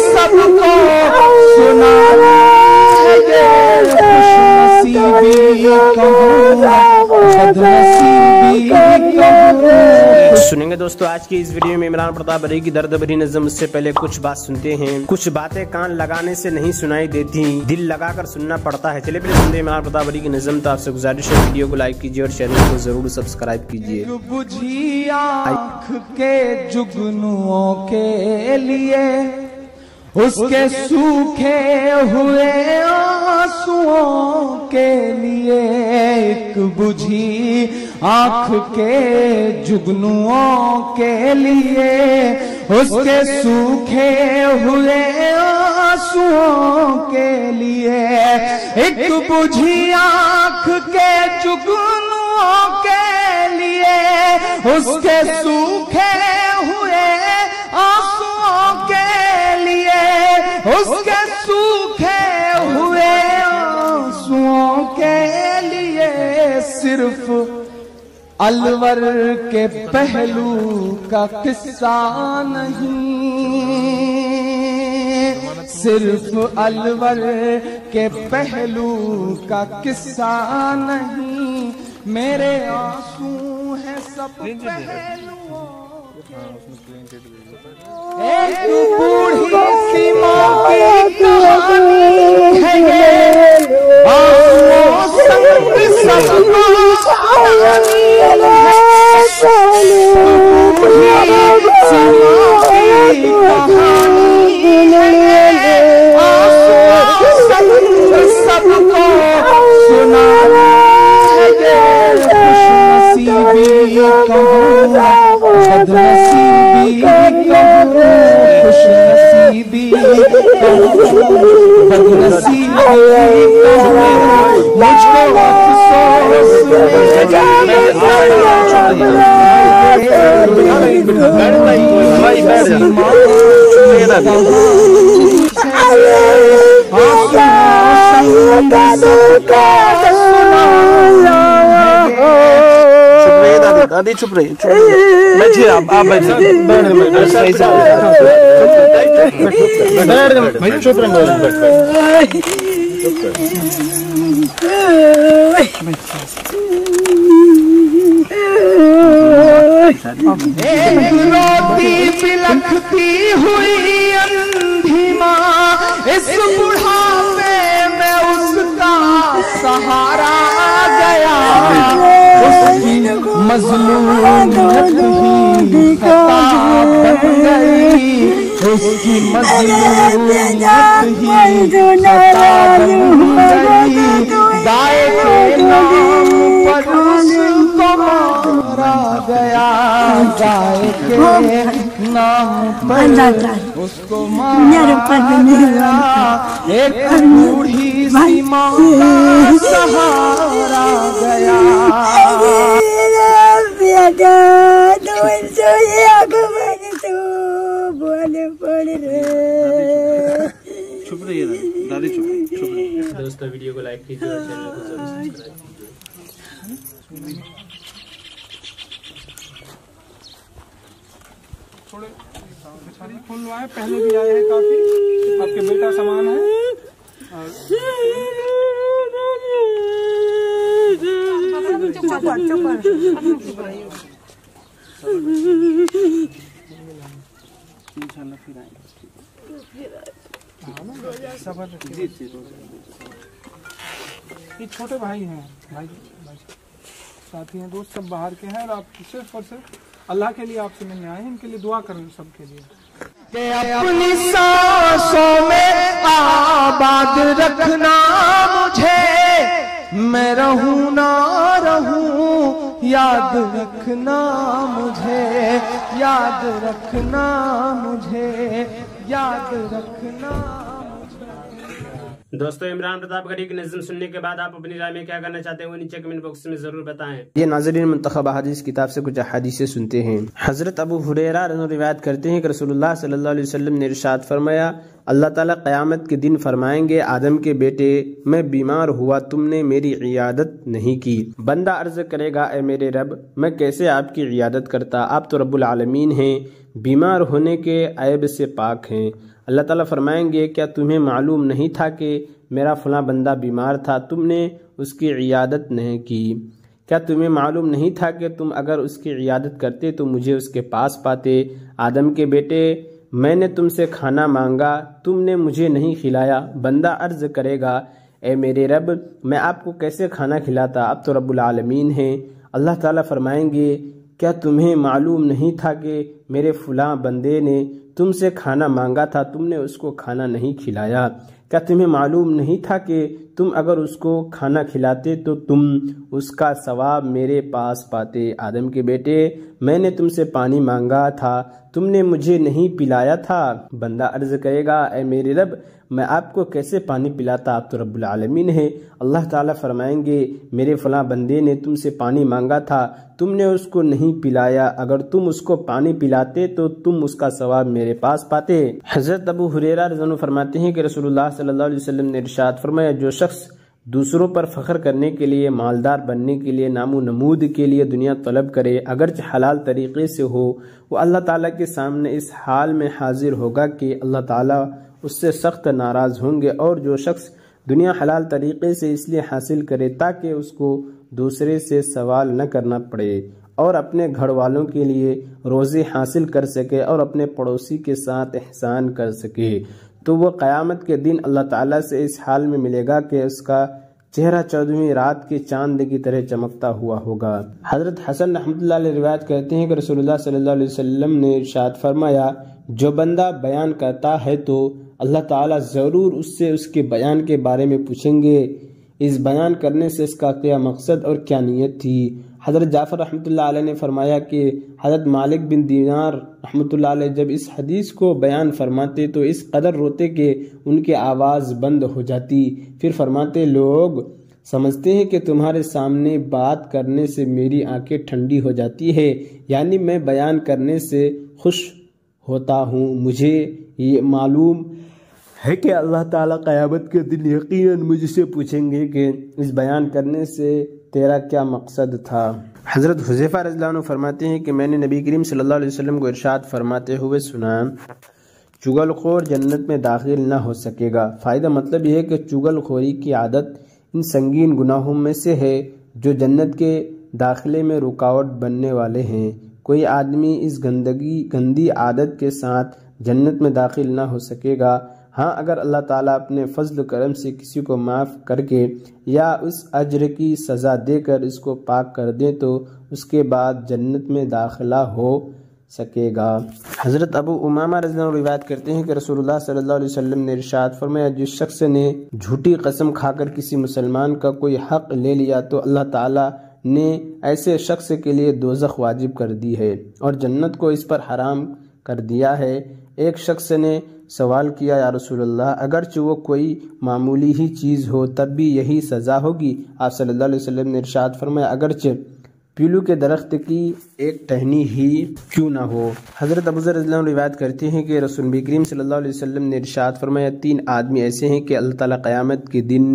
सबको सुना सुनेंगे दोस्तों आज की इस वीडियो में इमरान प्रताप बरी की दर्द भरी नज़म। उससे पहले कुछ बात सुनते हैं। कुछ बातें कान लगाने से नहीं सुनाई देती, दिल लगाकर सुनना पड़ता है। चलिए पहले सुनते हैं इमरान प्रताप बरी की नज़म। तो आपसे गुजारिश है वीडियो को लाइक कीजिए और चैनल को जरूर सब्सक्राइब कीजिए। बुझी आँख के जुगनुओं के लिए, उसके सूखे हुए आंसुओं के लिए, एक बुझी आँख के जुगनुओं के लिए, उसके सूखे हुए आंसुओं के लिए, एक बुझी आँख के जुगनुओं के लिए, उसके सूखे हुए आंसुओं के लिए, उसके सूखे हुए आंसुओं के लिए, सिर्फ अलवर के पहलू का किस्सा नहीं, सिर्फ अलवर के पहलू का किस्सा नहीं, मेरे आंसू हैं सब पहलुओं के। एक बूढ़ी सी माँ की कहानी है ये, आंसुओं संग सबको कहानी है। बूढ़ी सी माँ की कहानी है ये, आंसुओं संग सबको सुनाना है ये। खुशनसीबी कहूँ बदनसीबी कहूँ, खुशनसीबी कहूँ बदनसीबी कहूँ, मुझको अफसोस दादी चुप रही, बैठिए आप बैठिए, बैठ चुप रोती बिलखती हुई अंधी माँ, इस बुढ़ापे में उसका सहारा गया, उसकी मजलूमियत ही खता बन गई, उसकी मजलूमियत ही खता बन गई, गाय के नाम पर उसको मारा गया, गाय के नाम पर उसको मारा गया, एक बूढ़ी सी माँ का सहारा गया। चुप रहिए दादी, चुप रहिए। दोस्तों वीडियो को लाइक कीजिए और चैनल को जरूर सब्सक्राइब कीजिए। थोड़े खून हुआ है, पहले भी आए हैं काफी, आपके बेटा समान है। इंशाल्लाह फिर आएंगे। ये छोटे भाई हैं, भाई साथी हैं, दोस्त सब बाहर के हैं, और आप सिर्फ और सिर्फ अल्लाह के लिए आपसे मिलने आए हैं। इनके लिए दुआ करें सबके लिए। अपनी सांसों में आबाद रखना मुझे, मैं रहूं ना रहूं याद रखना मुझे, याद रखना मुझे, याद रखना मुझे। दोस्तों, इमरान प्रतापगढ़ी की नज़्म सुनने के बाद आप अपनी राय में क्या करना चाहते हैं वो नीचे कमेंट बॉक्स में जरूर बताएं। ये नाज़रीन मुंतखब हदीस किताब से कुछ हदीसें सुनते हैं। हजरत अबू हुरैरा रिवायत करते हैं कि रसूलुल्लाह सल्लल्लाहु अलैहि वसल्लम ने इरशाद फरमाया, अल्लाह ताला क़यामत के दिन फरमाएंगे, आदम के बेटे मैं बीमार हुआ, तुमने मेरी इयादत नहीं की। बंदा अर्ज करेगा, ए मेरे रब, मैं कैसे आपकी इयादत करता, आप तो रब्बुल आलमीन हैं, बीमार होने के ऐब से पाक हैं। अल्लाह ताला फरमाएंगे, क्या तुम्हें मालूम नहीं था कि मेरा फलां बंदा बीमार था, तुमने उसकी इयादत नहीं की? क्या तुम्हें मालूम नहीं था कि तुम अगर उसकी इयादत करते तो मुझे उसके पास पाते? आदम के बेटे, मैंने तुमसे खाना मांगा, तुमने मुझे नहीं खिलाया। बंदा अर्ज करेगा, ए मेरे रब, मैं आपको कैसे खाना खिलाता, आप तो रब्बुल आलमीन हैं। अल्लाह ताला फरमाएंगे, क्या तुम्हें मालूम नहीं था कि मेरे फलां बंदे ने तुमसे खाना मांगा था, तुमने उसको खाना नहीं खिलाया? क्या तुम्हें मालूम नहीं था कि तुम अगर उसको खाना खिलाते तो तुम उसका सवाब मेरे पास पाते? आदम के बेटे, मैंने तुमसे पानी मांगा था, तुमने मुझे नहीं पिलाया था। बंदा अर्ज करेगा, ए मेरे रब, मैं आपको कैसे पानी पिलाता, आप तो रब्बुल आलमीन है। अल्लाह ताला फरमाएंगे, मेरे फलां बंदे ने तुमसे पानी मांगा था, तुमने उसको नहीं पिलाया, अगर तुम उसको पानी पिलाते तो तुम उसका सवाब मेरे पास पाते। हजरत अबू हुरैरा रज़ियल्लाहु अन्हु फरमाते हैं कि रसूलुल्लाह सल्लल्लाहु अलैहि वसल्लम ने इरशाद फरमाया, जो शख्स दूसरों पर फख्र करने के लिए, मालदार बनने के लिए, नामो नमूद के लिए दुनिया तलब करे, अगरचे हलाल तरीके से हो, वो अल्लाह ताला के सामने इस हाल में हाजिर होगा कि अल्लाह ताला उससे सख्त नाराज होंगे। और जो शख्स दुनिया हलाल तरीके से इसलिए हासिल करे ताकि उसको दूसरे से सवाल न करना पड़े और अपने घर वालों के लिए रोज़ी हासिल कर सके और अपने पड़ोसी के साथ एहसान कर सके, तो वो क़यामत के दिन अल्लाह ताला से इस हाल में मिलेगा कि उसका चेहरा 14वीं रात के चांद की तरह चमकता हुआ होगा। हजरत हसन रहमतुल्लाह अलैह रिवायत करते हैं कि रसूलुल्लाह सल्लल्लाहु अलैहि वसल्लम ने इरशाद फरमाया, जो बंदा बयान करता है तो अल्लाह ताला ज़रूर उससे उसके बयान के बारे में पूछेंगे, इस बयान करने से इसका क्या मकसद और क्या नीयत थी। हज़रत जाफ़र रहमतुल्लाह अलैह ने फरमाया कि हज़रत मालिक बिन दीनार रहमतुल्लाह अलैह जब इस हदीस को बयान फरमाते तो इस कदर रोते कि उनकी आवाज़ बंद हो जाती। फिर फरमाते, लोग समझते हैं कि तुम्हारे सामने बात करने से मेरी आंखें ठंडी हो जाती है, यानी मैं बयान करने से खुश होता हूँ। मुझे ये मालूम है कि अल्लाह ताला क़यामत के दिन यकीनन मुझसे पूछेंगे कि इस बयान करने से तेरा क्या मकसद था। हज़रत हुज़ैफ़ा रज़ियल्लाहु अन्हु फरमाते हैं कि मैंने नबी करीम सल्लल्लाहु अलैहि वसल्लम को इरशाद फरमाते हुए सुना, चुगलखोर जन्नत में दाखिल न हो सकेगा। फ़ायदा मतलब यह है कि चुगलखोरी की आदत इन संगीन गुनाहों में से है जो जन्नत के दाखिले में रुकावट बनने वाले हैं। कोई आदमी इस गंदी आदत के साथ जन्नत में दाखिल न हो सकेगा। हाँ, अगर अल्लाह ताला अपने फजल करम से किसी को माफ़ करके या उस अज्र की सज़ा देकर इसको पाक कर दे तो उसके बाद जन्नत में दाखिला हो सकेगा। हज़रत अबू उमामा रज़ियल्लाहु अन्हु रिवायत करते हैं कि रसूलुल्लाह सल्लल्लाहु अलैहि वसल्लम ने इरशाद फरमाया, जिस शख्स ने झूठी कसम खाकर किसी मुसलमान का कोई हक़ ले लिया तो अल्लाह ताला ने ऐसे शख्स के लिए दोज़ख वाजिब कर दी है और जन्नत को इस पर हराम कर दिया है। एक शख्स ने सवाल किया, या रसूलल्लाह, अगरचे वो कोई मामूली ही चीज़ हो तब भी यही सज़ा होगी? आप सल्लल्लाहु अलैहि वसल्लम ने इरशाद फरमाया, अगरचे पीलू के दरख्त की एक टहनी ही क्यों ना हो। हज़रत अबू ज़र रज़ियल्लाहु अन्हु रिवायत करते हैं कि रसूल करीम सल्लल्लाहु अलैहि वसल्लम ने इरशाद फरमाया, 3 आदमी ऐसे हैं कि अल्लाह ताला क़यामत के दिन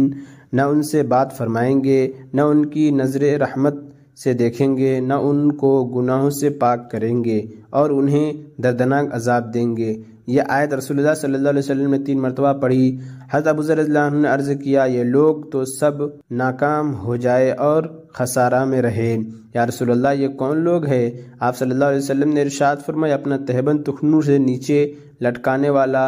न उनसे बात फरमाएंगे, न उनकी नज़र रहमत से देखेंगे, न उनको गुनाहों से पाक करेंगे और उन्हें दर्दनाक अजाब देंगे। यह आयत रसूलुल्लाह सल्लल्लाहु अलैहि वसल्लम ने 3 मरतबा पढ़ी। हज़रत अबू ज़र रज़ियल्लाहु अन्हु ने अर्ज़ किया, ये लोग तो सब नाकाम हो जाए और खसारा में रहे। या रसूलल्लाह, ये कौन लोग हैं? आप सल्लल्लाहु अलैहि वसल्लम ने इरशाद फरमाया, अपना तहबन तुखनू से नीचे लटकाने वाला,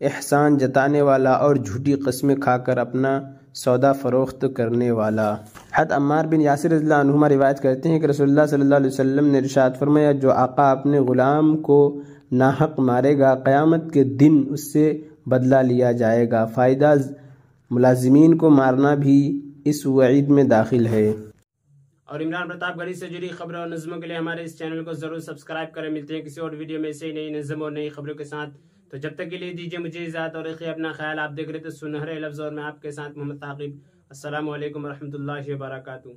एहसान जताने वाला और झूठी कस्में खाकर अपना सौदा फरोख्त करने वाला। हज़रत अम्मार बिन यासिर रज़ियल्लाहु अन्हुमा रिवायत करते हैं कि रसूलुल्लाह सल्लल्लाहु अलैहि वसल्लम ने इरशाद फरमाया, जो आका अपने ग़ुलाम को नाहक मारेगा क़यामत के दिन उससे बदला लिया जाएगा। फ़ायदा, मुलाजिमीन को मारना भी इस वईद में दाखिल है। और इमरान प्रतापगढ़ी से जुड़ी खबरों और नज़मों के लिए हमारे इस चैनल को जरूर सब्सक्राइब करें। मिलते हैं किसी और वीडियो में ऐसे ही नई नज़म और नई खबरों के साथ। तो जब तक के लिए दीजिए मुझे इजाज़त और रखिए अपना ख्याल। आप देख रहे थे सुनहरे लफ्ज़ और मैं आपके साथ मोहम्मद ताक़िब। अस्सलामु अलैकुम रहमतुल्लाहि व बरकातुहू।